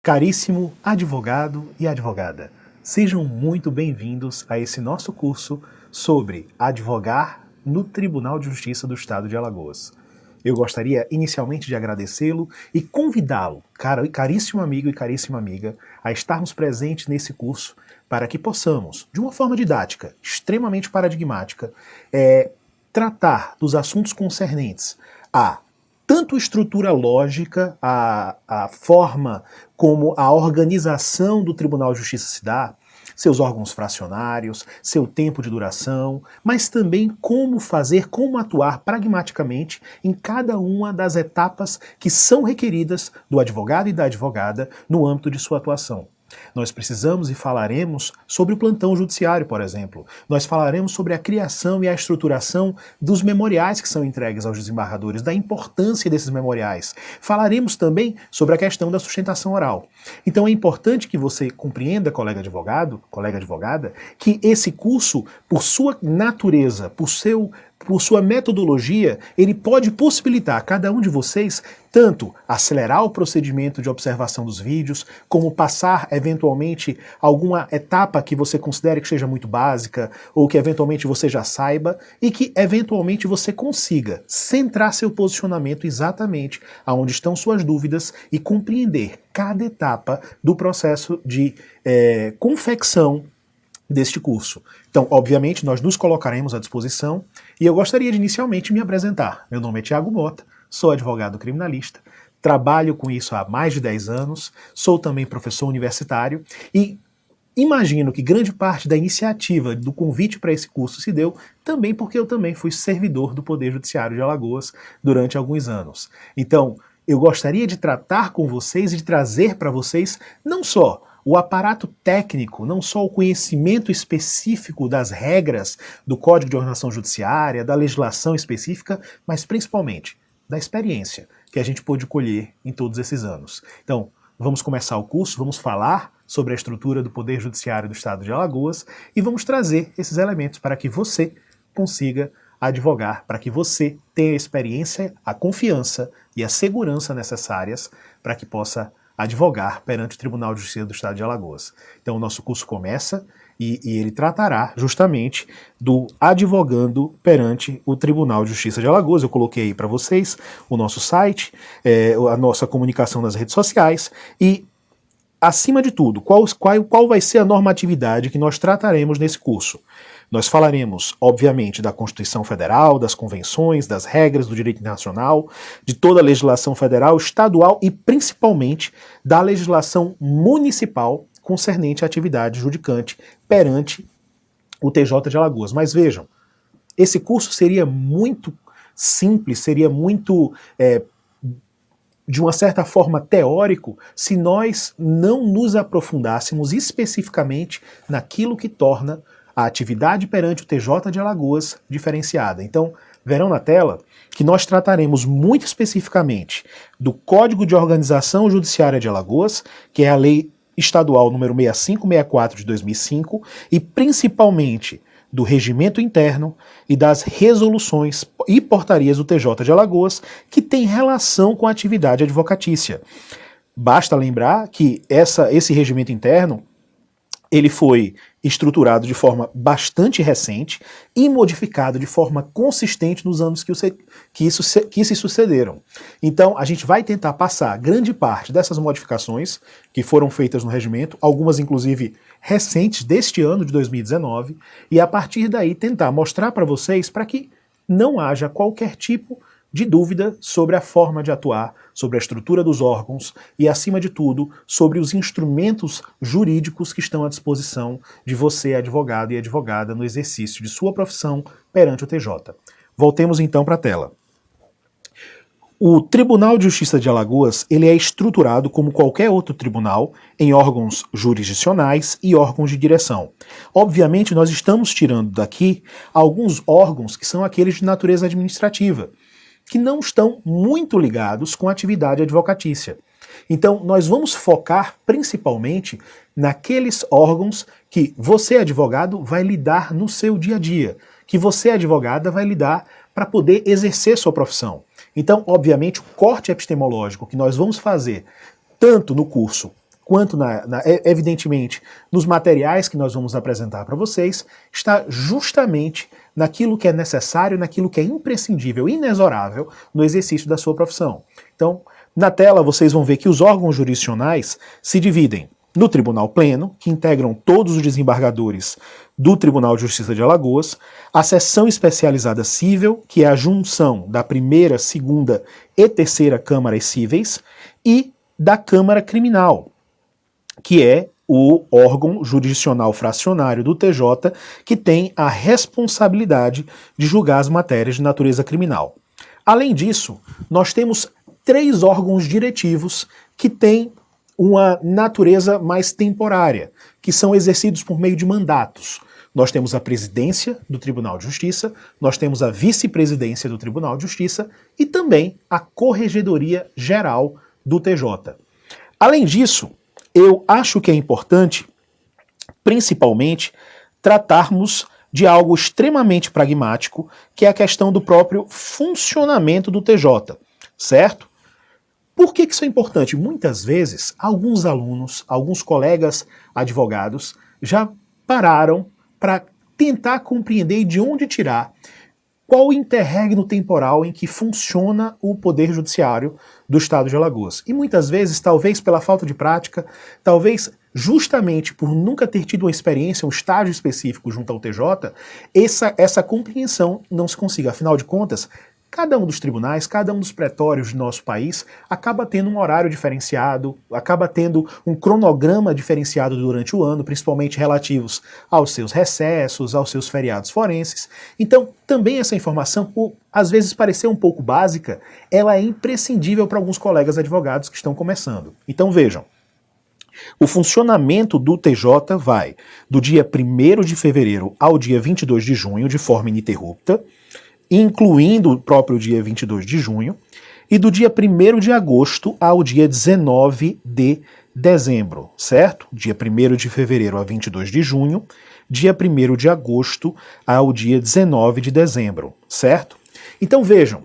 Caríssimo advogado e advogada, sejam muito bem-vindos a esse nosso curso sobre advogar no Tribunal de Justiça do Estado de Alagoas. Eu gostaria inicialmente de agradecê-lo e convidá-lo, caríssimo amigo e caríssima amiga, a estarmos presentes nesse curso para que possamos, de uma forma didática, extremamente paradigmática, tratar dos assuntos concernentes a tanto estrutura lógica, a forma como a organização do Tribunal de Justiça se dá, seus órgãos fracionários, seu tempo de duração, mas também como fazer, como atuar pragmaticamente em cada uma das etapas que são requeridas do advogado e da advogada no âmbito de sua atuação. Nós precisamos e falaremos sobre o plantão judiciário, por exemplo. Nós falaremos sobre a criação e a estruturação dos memoriais que são entregues aos desembargadores, da importância desses memoriais. Falaremos também sobre a questão da sustentação oral. Então é importante que você compreenda, colega advogado, colega advogada, que esse curso, por sua natureza, por sua metodologia, ele pode possibilitar a cada um de vocês tanto acelerar o procedimento de observação dos vídeos, como passar eventualmente alguma etapa que você considere que seja muito básica, ou que eventualmente você já saiba, e que eventualmente você consiga centrar seu posicionamento exatamente aonde estão suas dúvidas e compreender cada etapa do processo de confecção deste curso. Então, obviamente, nós nos colocaremos à disposição e eu gostaria de inicialmente me apresentar. Meu nome é Thiago Mota, sou advogado criminalista, trabalho com isso há mais de 10 anos, sou também professor universitário e imagino que grande parte da iniciativa do convite para esse curso se deu também porque eu também fui servidor do Poder Judiciário de Alagoas durante alguns anos. Então, eu gostaria de tratar com vocês e de trazer para vocês não só o aparato técnico, não só o conhecimento específico das regras do Código de Organização Judiciária, da legislação específica, mas principalmente da experiência que a gente pôde colher em todos esses anos. Então, vamos começar o curso, vamos falar sobre a estrutura do Poder Judiciário do Estado de Alagoas e vamos trazer esses elementos para que você consiga advogar, para que você tenha a experiência, a confiança e a segurança necessárias para que possa advogar perante o Tribunal de Justiça do Estado de Alagoas. Então o nosso curso começa e ele tratará justamente do advogando perante o Tribunal de Justiça de Alagoas. Eu coloquei aí para vocês o nosso site, a nossa comunicação nas redes sociais e, acima de tudo, qual vai ser a normatividade que nós trataremos nesse curso. Nós falaremos, obviamente, da Constituição Federal, das convenções, das regras do direito internacional, de toda a legislação federal, estadual e principalmente da legislação municipal concernente à atividade judicante perante o TJ de Alagoas. Mas vejam, esse curso seria muito simples, seria muito, de uma certa forma, teórico, se nós não nos aprofundássemos especificamente naquilo que torna a atividade perante o TJ de Alagoas diferenciada. Então, verão na tela que nós trataremos muito especificamente do Código de Organização Judiciária de Alagoas, que é a Lei Estadual número 6564 de 2005, e principalmente do regimento interno e das resoluções e portarias do TJ de Alagoas que tem relação com a atividade advocatícia. Basta lembrar que esse regimento interno ele foi estruturado de forma bastante recente e modificado de forma consistente nos anos que se sucederam. Então, a gente vai tentar passar grande parte dessas modificações que foram feitas no regimento, algumas inclusive recentes deste ano de 2019, e a partir daí tentar mostrar para vocês para que não haja qualquer tipo de dúvida sobre a forma de atuar, sobre a estrutura dos órgãos e, acima de tudo, sobre os instrumentos jurídicos que estão à disposição de você, advogado e advogada, no exercício de sua profissão perante o TJ. Voltemos então para a tela. O Tribunal de Justiça de Alagoas ele é estruturado como qualquer outro tribunal em órgãos jurisdicionais e órgãos de direção. Obviamente, nós estamos tirando daqui alguns órgãos que são aqueles de natureza administrativa, que não estão muito ligados com a atividade advocatícia. Então, nós vamos focar principalmente naqueles órgãos que você, advogado, vai lidar no seu dia a dia, que você, advogada, vai lidar para poder exercer sua profissão. Então, obviamente, o corte epistemológico que nós vamos fazer tanto no curso quanto, evidentemente, nos materiais que nós vamos apresentar para vocês, está justamente naquilo que é necessário, naquilo que é imprescindível, inexorável no exercício da sua profissão. Então, na tela vocês vão ver que os órgãos jurisdicionais se dividem no Tribunal Pleno, que integram todos os desembargadores do Tribunal de Justiça de Alagoas, a Seção Especializada Cível, que é a junção da primeira, segunda e terceira Câmaras Cíveis, e da Câmara Criminal, que é o órgão jurisdicional fracionário do TJ, que tem a responsabilidade de julgar as matérias de natureza criminal. Além disso, nós temos 3 órgãos diretivos que têm uma natureza mais temporária, que são exercidos por meio de mandatos. Nós temos a presidência do Tribunal de Justiça, nós temos a vice-presidência do Tribunal de Justiça e também a Corregedoria Geral do TJ. Além disso, eu acho que é importante, principalmente, tratarmos de algo extremamente pragmático, que é a questão do próprio funcionamento do TJ, certo? Por que isso é importante? Muitas vezes, alguns alunos, alguns colegas advogados já pararam para tentar compreender de onde tirar qual o interregno temporal em que funciona o Poder Judiciário do Estado de Alagoas. E muitas vezes, talvez pela falta de prática, talvez justamente por nunca ter tido uma experiência, um estágio específico junto ao TJ, essa compreensão não se consiga. Afinal de contas, cada um dos tribunais, cada um dos pretórios do nosso país acaba tendo um horário diferenciado, acaba tendo um cronograma diferenciado durante o ano, principalmente relativos aos seus recessos, aos seus feriados forenses. Então, também essa informação, por às vezes parecer um pouco básica, ela é imprescindível para alguns colegas advogados que estão começando. Então vejam, o funcionamento do TJ vai do dia 1º de fevereiro ao dia 22 de junho, de forma ininterrupta, incluindo o próprio dia 22 de junho, e do dia 1º de agosto ao dia 19 de dezembro, certo? Dia 1º de fevereiro a 22 de junho, dia 1º de agosto ao dia 19 de dezembro, certo? Então vejam,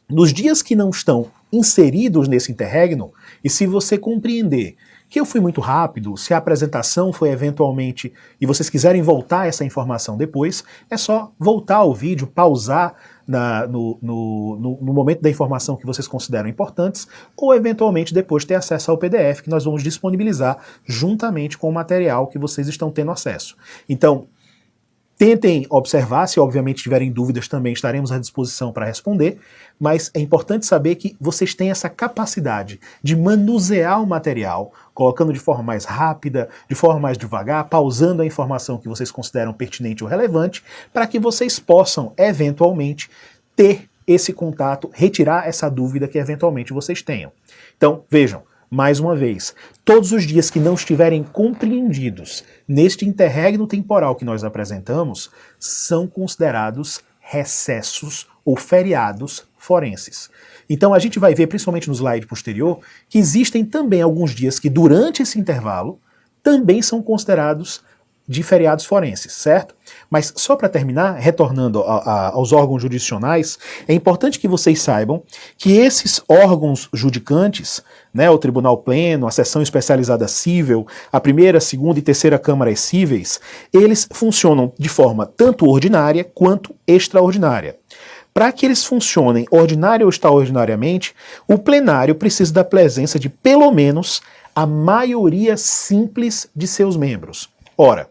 nos dias que não estão inseridos nesse interregno, e se você compreender que eu fui muito rápido, se a apresentação foi eventualmente, e vocês quiserem voltar essa informação depois, é só voltar ao vídeo, pausar no momento da informação que vocês consideram importantes, ou eventualmente depois ter acesso ao PDF que nós vamos disponibilizar juntamente com o material que vocês estão tendo acesso. Então, tentem observar, se obviamente tiverem dúvidas também estaremos à disposição para responder, mas é importante saber que vocês têm essa capacidade de manusear o material, colocando de forma mais rápida, de forma mais devagar, pausando a informação que vocês consideram pertinente ou relevante, para que vocês possam, eventualmente, ter esse contato, retirar essa dúvida que eventualmente vocês tenham. Então, vejam, mais uma vez, todos os dias que não estiverem compreendidos neste interregno temporal que nós apresentamos são considerados recessos ou feriados forenses. Então a gente vai ver, principalmente no slide posterior, que existem também alguns dias que durante esse intervalo também são considerados de feriados forenses, certo? Mas só para terminar, retornando aos órgãos jurisdicionais, é importante que vocês saibam que esses órgãos judicantes, né, o Tribunal Pleno, a Seção Especializada Cível, a primeira, segunda e terceira Câmaras Cíveis, eles funcionam de forma tanto ordinária quanto extraordinária. Para que eles funcionem ordinária ou extraordinariamente, o plenário precisa da presença de pelo menos a maioria simples de seus membros. Ora,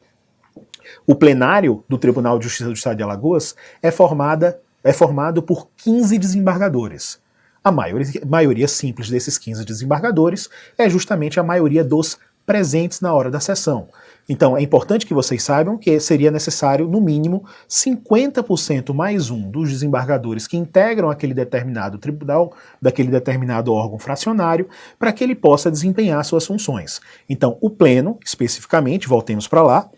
o plenário do Tribunal de Justiça do Estado de Alagoas é formado por 15 desembargadores. A maioria simples desses 15 desembargadores é justamente a maioria dos presentes na hora da sessão. Então é importante que vocês saibam que seria necessário, no mínimo, 50% mais um dos desembargadores que integram aquele determinado tribunal, daquele determinado órgão fracionário, para que ele possa desempenhar suas funções. Então o pleno, especificamente, voltemos para lá,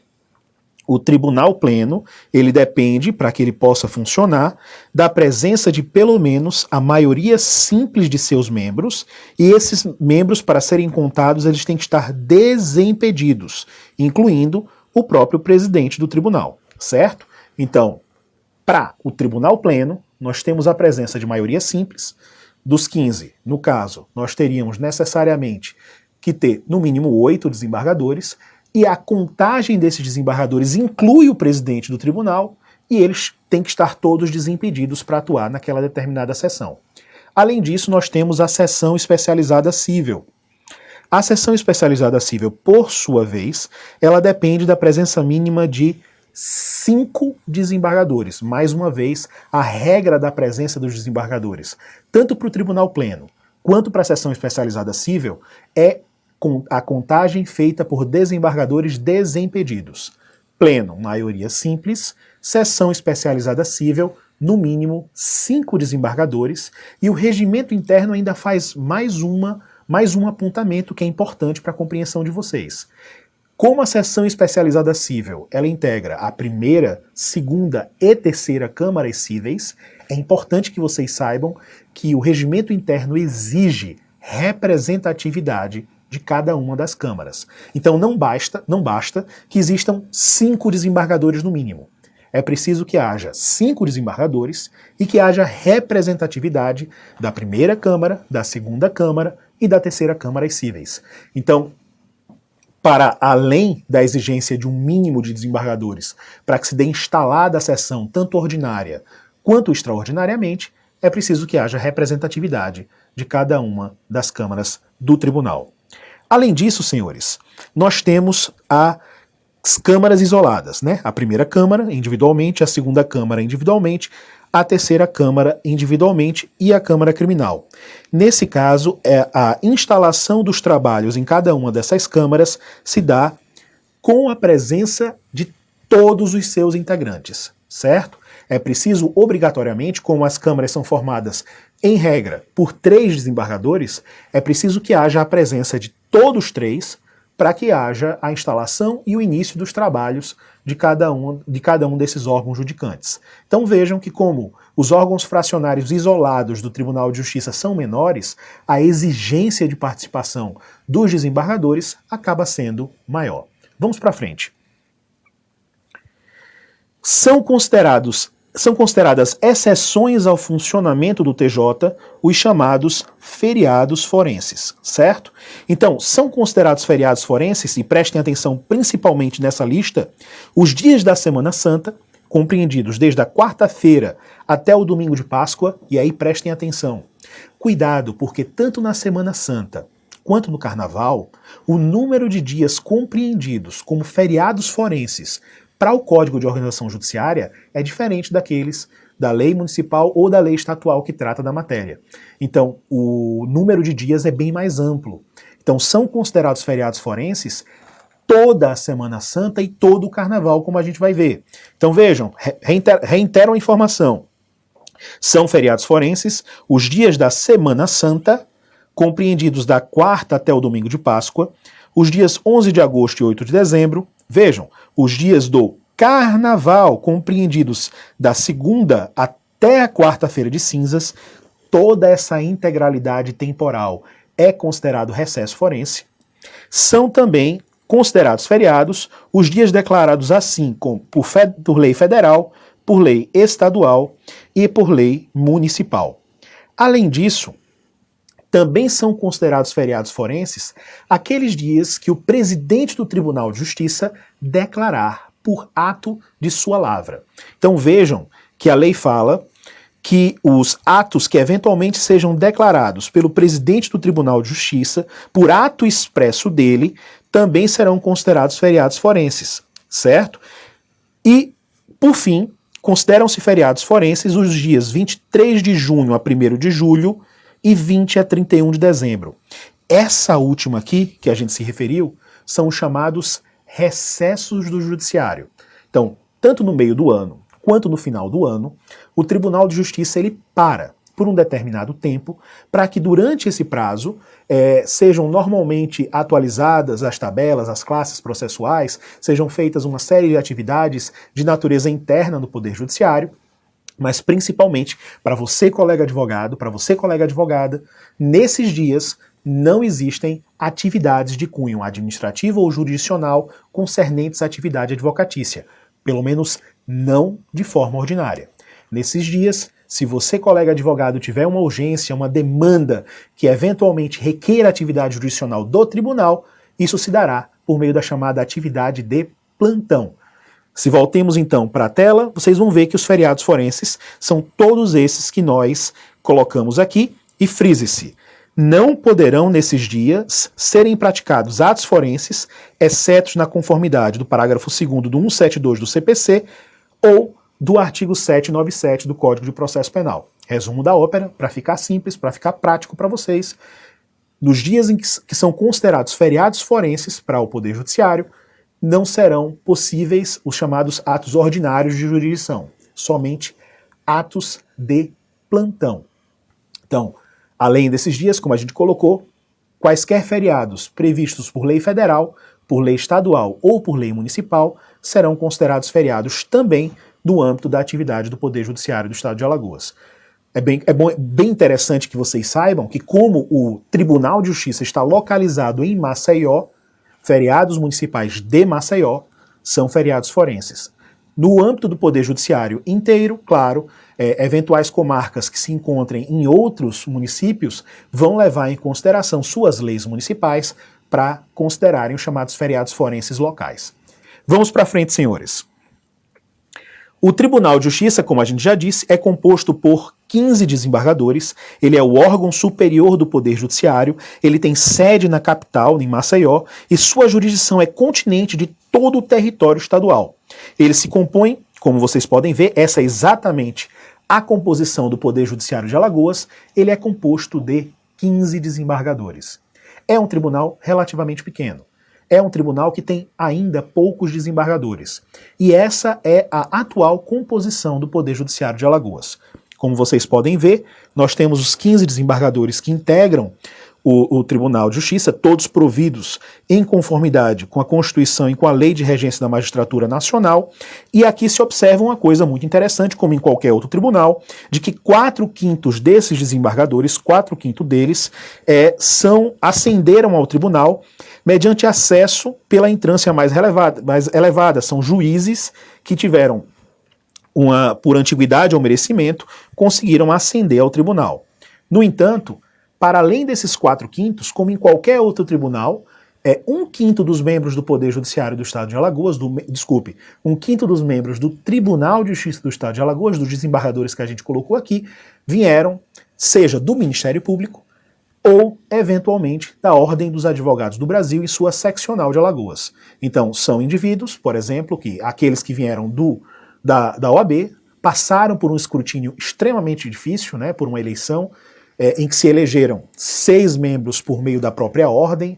o Tribunal Pleno, ele depende, para que ele possa funcionar, da presença de pelo menos a maioria simples de seus membros, e esses membros, para serem contados, eles têm que estar desimpedidos, incluindo o próprio presidente do tribunal, certo? Então, para o Tribunal Pleno, nós temos a presença de maioria simples. Dos 15, no caso, nós teríamos necessariamente que ter no mínimo 8 desembargadores, e a contagem desses desembargadores inclui o presidente do tribunal, e eles têm que estar todos desimpedidos para atuar naquela determinada sessão. Além disso, nós temos a seção especializada cível. A seção especializada cível, por sua vez, ela depende da presença mínima de 5 desembargadores. Mais uma vez, a regra da presença dos desembargadores, tanto para o tribunal pleno quanto para a seção especializada cível, é a contagem feita por desembargadores desimpedidos. Pleno, maioria simples, seção especializada cível, no mínimo 5 desembargadores, e o regimento interno ainda faz mais um apontamento que é importante para a compreensão de vocês. Como a seção especializada cível, ela integra a primeira, segunda e terceira câmaras cíveis, é importante que vocês saibam que o regimento interno exige representatividade de cada uma das câmaras. Então não basta que existam 5 desembargadores no mínimo. É preciso que haja 5 desembargadores e que haja representatividade da primeira Câmara, da segunda Câmara e da terceira Câmara cíveis. Então, para além da exigência de um mínimo de desembargadores para que se dê instalada a sessão tanto ordinária quanto extraordinariamente, é preciso que haja representatividade de cada uma das câmaras do tribunal. Além disso, senhores, nós temos as câmaras isoladas, né? A primeira Câmara individualmente, a segunda Câmara individualmente, a terceira Câmara individualmente e a Câmara Criminal. Nesse caso, a instalação dos trabalhos em cada uma dessas câmaras se dá com a presença de todos os seus integrantes, certo? É preciso, obrigatoriamente, como as câmaras são formadas, em regra, por 3 desembargadores, é preciso que haja a presença de todos 3 para que haja a instalação e o início dos trabalhos de cada um desses órgãos judicantes. Então vejam que como os órgãos fracionários isolados do Tribunal de Justiça são menores, a exigência de participação dos desembargadores acaba sendo maior. Vamos para frente. São consideradas exceções ao funcionamento do TJ os chamados feriados forenses, certo? Então, são considerados feriados forenses, e prestem atenção principalmente nessa lista, os dias da Semana Santa, compreendidos desde a quarta-feira até o domingo de Páscoa, e aí prestem atenção. Cuidado, porque tanto na Semana Santa quanto no Carnaval, o número de dias compreendidos como feriados forenses para o Código de Organização Judiciária é diferente daqueles da lei municipal ou da lei estatual que trata da matéria. Então, o número de dias é bem mais amplo. Então, são considerados feriados forenses toda a Semana Santa e todo o Carnaval, como a gente vai ver. Então, vejam, reitero a informação. São feriados forenses os dias da Semana Santa, compreendidos da quarta até o domingo de Páscoa, os dias 11 de agosto e 8 de dezembro, vejam, os dias do Carnaval, compreendidos da segunda até a quarta-feira de cinzas, toda essa integralidade temporal é considerado recesso forense. São também considerados feriados os dias declarados assim por lei federal, por lei estadual e por lei municipal. Além disso, também são considerados feriados forenses aqueles dias que o presidente do Tribunal de Justiça declarar por ato de sua lavra. Então vejam que a lei fala que os atos que eventualmente sejam declarados pelo presidente do Tribunal de Justiça, por ato expresso dele, também serão considerados feriados forenses, certo? E, por fim, consideram-se feriados forenses os dias 23 de junho a 1º de julho e 20 a 31 de dezembro. Essa última aqui, que a gente se referiu, são os chamados recessos do judiciário. Então, tanto no meio do ano quanto no final do ano, o Tribunal de Justiça ele para por um determinado tempo para que durante esse prazo sejam normalmente atualizadas as tabelas, as classes processuais, sejam feitas uma série de atividades de natureza interna no Poder Judiciário, mas principalmente para você, colega advogado, para você, colega advogada, nesses dias não existem atividades de cunho administrativo ou jurisdicional concernentes à atividade advocatícia, pelo menos não de forma ordinária. Nesses dias Se você, colega advogado, tiver uma urgência, uma demanda que eventualmente requer atividade jurisdicional do tribunal, isso se dará por meio da chamada atividade de plantão. Se voltemos então para a tela, vocês vão ver que os feriados forenses são todos esses que nós colocamos aqui, e frise-se: não poderão nesses dias serem praticados atos forenses, exceto na conformidade do parágrafo 2º do 172 do CPC ou do artigo 797 do Código de Processo Penal. Resumo da ópera, para ficar simples, para ficar prático para vocês: nos dias em que são considerados feriados forenses para o Poder Judiciário, não serão possíveis os chamados atos ordinários de jurisdição, somente atos de plantão. Então, além desses dias, como a gente colocou, quaisquer feriados previstos por lei federal, por lei estadual ou por lei municipal serão considerados feriados também no âmbito da atividade do Poder Judiciário do Estado de Alagoas. É bem interessante que vocês saibam que, como o Tribunal de Justiça está localizado em Maceió, feriados municipais de Maceió são feriados forenses. No âmbito do Poder Judiciário inteiro, claro, eventuais comarcas que se encontrem em outros municípios vão levar em consideração suas leis municipais para considerarem os chamados feriados forenses locais. Vamos para frente, senhores. O Tribunal de Justiça, como a gente já disse, é composto por 15 desembargadores, ele é o órgão superior do Poder Judiciário, ele tem sede na capital, em Maceió, e sua jurisdição é continente de todo o território estadual. Ele se compõe, como vocês podem ver, essa é exatamente a composição do Poder Judiciário de Alagoas, ele é composto de 15 desembargadores. É um tribunal relativamente pequeno. É um tribunal que tem ainda poucos desembargadores. E essa é a atual composição do Poder Judiciário de Alagoas. Como vocês podem ver, nós temos os 15 desembargadores que integram o Tribunal de Justiça, todos providos em conformidade com a Constituição e com a Lei de Regência da Magistratura Nacional. E aqui se observa uma coisa muito interessante, como em qualquer outro tribunal, de que 4/5 desses desembargadores, 4/5 deles, ascenderam ao tribunal mediante acesso pela entrância mais elevada. São juízes que tiveram, por antiguidade ou merecimento, conseguiram ascender ao tribunal. No entanto, para além desses 4/5, como em qualquer outro tribunal, 1/5 dos membros do Poder Judiciário do Estado de Alagoas, 1/5 dos membros do Tribunal de Justiça do Estado de Alagoas, dos desembargadores que a gente colocou aqui, vieram, seja do Ministério Público, ou, eventualmente, da Ordem dos Advogados do Brasil e sua seccional de Alagoas. Então, são indivíduos, por exemplo, aqueles que vieram da OAB, passaram por um escrutínio extremamente difícil, né, por uma eleição, em que se elegeram 6 membros por meio da própria ordem,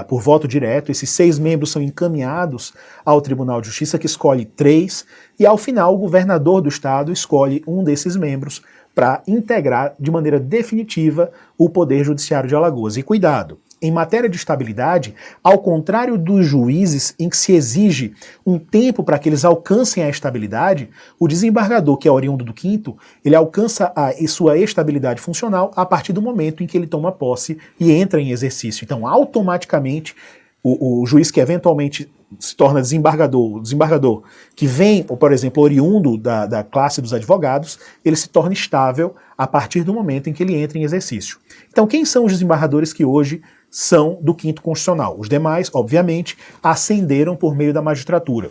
por voto direto. Esses 6 membros são encaminhados ao Tribunal de Justiça, que escolhe 3, e ao final o governador do estado escolhe um desses membros para integrar de maneira definitiva o Poder Judiciário de Alagoas. E cuidado, em matéria de estabilidade, ao contrário dos juízes em que se exige um tempo para que eles alcancem a estabilidade, o desembargador, que é oriundo do 5º, ele alcança a sua estabilidade funcional a partir do momento em que ele toma posse e entra em exercício. Então, automaticamente, o juiz que eventualmente se torna desembargador, o desembargador que vem, ou, por exemplo, oriundo da classe dos advogados, ele se torna estável a partir do momento em que ele entra em exercício. Então, quem são os desembargadores que hoje são do 5º Constitucional? Os demais, obviamente, ascenderam por meio da magistratura.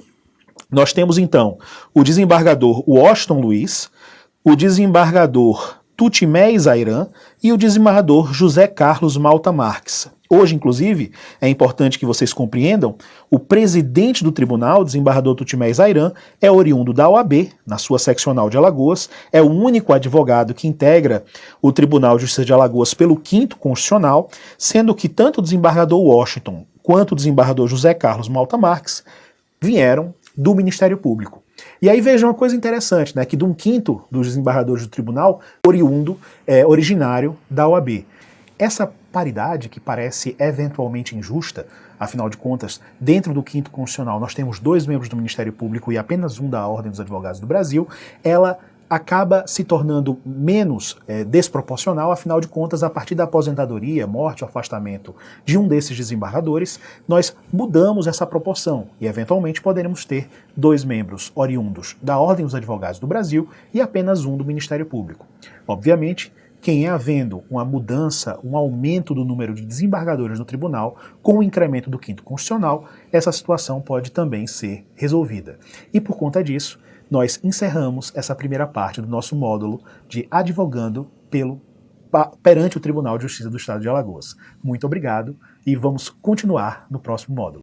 Nós temos, então, o desembargador Washington Luiz, o desembargador Tutimés Ayran e o desembargador José Carlos Malta Marques. Hoje, inclusive, é importante que vocês compreendam, o presidente do tribunal, o desembargador Tutimés Ayran, é oriundo da OAB, na sua seccional de Alagoas, é o único advogado que integra o Tribunal de Justiça de Alagoas pelo 5º Constitucional, sendo que tanto o desembargador Washington quanto o desembargador José Carlos Malta Marques vieram do Ministério Público. E aí veja uma coisa interessante, né, que de 1/5 dos desembargadores do tribunal, originário da OAB. Essa paridade, que parece eventualmente injusta, afinal de contas, dentro do 5º Constitucional nós temos 2 membros do Ministério Público e apenas um da Ordem dos Advogados do Brasil, ela acaba se tornando menos desproporcional, afinal de contas, a partir da aposentadoria, morte ou afastamento de um desses desembargadores, nós mudamos essa proporção e, eventualmente, poderemos ter 2 membros oriundos da Ordem dos Advogados do Brasil e apenas um do Ministério Público. Obviamente, que havendo uma mudança, um aumento do número de desembargadores no tribunal, com o incremento do quinto constitucional, essa situação pode também ser resolvida. E por conta disso, nós encerramos essa primeira parte do nosso módulo de advogando perante o Tribunal de Justiça do Estado de Alagoas. Muito obrigado e vamos continuar no próximo módulo.